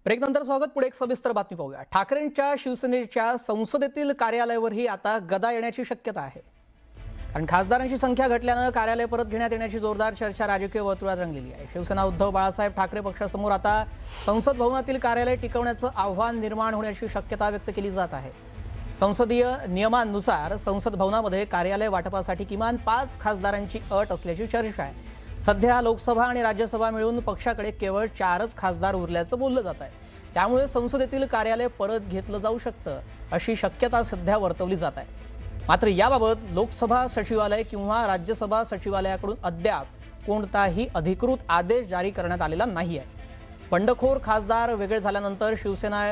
ब्रेकनंतर स्वागत। पुढे एक सविस्तर बातमी पाहूया। ठाकरेंच्या शिवसेनेच्या संसदेतील कार्यालयावरही आता गदा येण्याची शक्यता आहे। कारण खासदारांची संख्या घटल्याने कार्यालय परत घेण्यात येण्याची जोरदार चर्चा राजकीय वर्तुळात रंगलेली आहे। शिवसेना उद्धव बाळासाहेब ठाकरे पक्षासमोर आता संसद भवनातील कार्यालय टिकवण्याचं आव्हान निर्माण होण्याची शक्यता व्यक्त केली जात आहे। संसदीय नियमांनुसार संसद भवनामध्ये कार्यालय वाटपासाठी किमान 5 खासदारांची अट असल्याची चर्चा आहे। सध्या लोकसभा आणि राज्यसभा मिळून पक्षाकडे केवळ 4च खासदार उरल्याचं बोललं जात आहे। त्यामुळे संसदेतील कार्यालय परत घेतलं जाऊ शकतं अशी शक्यता सध्या वर्तवली जात आहे। मात्र याबाबत लोकसभा सचिवालय किंवा राज्यसभा सचिवालयाकडून अद्याप कोणताही अधिकृत आदेश जारी करण्यात आलेला नाही आहे। बंडखोर खासदार वेगळे झाल्यानंतर शिवसेना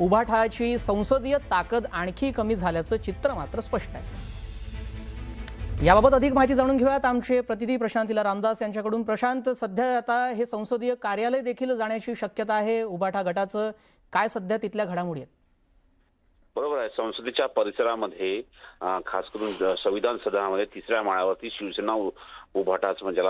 उभाठाची संसदीय ताकद आणखी कमी झाल्याचं चित्र मात्र स्पष्ट आहे। याबाबत अधिक माहिती जाणून घेऊयात आमचे प्रतिनिधी प्रशांत रामदास यांच्याकडून। प्रशांत, सध्या आता हे संसदीय कार्यालय देखील जाण्याची शक्यता आहे उभाठा गटाचं, काय सध्या तिथल्या घडामोडी आहेत? बरोबर आहे। संसदेच्या परिसरामध्ये खास करून संविधान सदनामध्ये 3ऱ्या माळ्यावरती शिवसेना उभाटाच म्हणजे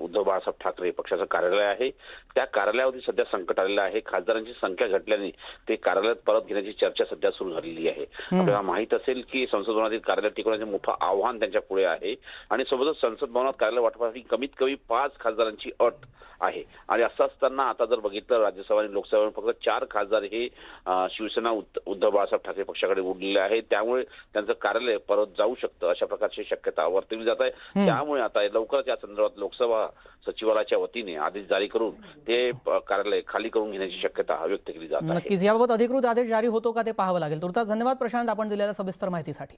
उद्धव बाळासाहेब ठाकरे पक्षाचं कार्यालय आहे। त्या कार्यालयावरती सध्या संकट आलेलं आहे। खासदारांची संख्या घटल्याने ते कार्यालयात परत घेण्याची चर्चा सध्या सुरू झालेली आहे। आपल्याला माहित असेल की संसद भवनातील कार्यालय टिकवण्याचे मोठं आव्हान त्यांच्या पुढे आहे आणि सोबतच संसद भवनात कार्यालय वाटपासाठी कमीत कमी 5 खासदारांची अट आहे। आणि असं असताना आता जर बघितलं राज्यसभा आणि लोकसभा फक्त 4 खासदार हे शिवसेना उद्धव बाळासाहेब ठाकरे पक्षाकडे उरलेले आहे। त्यामुळे त्यांचं कार्यालय परत जाऊ शकतं अशा प्रकारची शक्यता वर्तवली जात आहे। त्यामुळे आता लवकरच या संदर्भात लोकसभा सचिवालयाच्या वतीने आदेश जारी करून ते कार्यालय खाली करून घेण्याची शक्यता व्यक्त केली जात आहे। नक्कीच याबाबत अधिकृत आदेश जारी होतो का ते पाहावं लागेल। तुर्तास धन्यवाद प्रशांत, आपण दिलेल्या सविस्तर माहितीसाठी।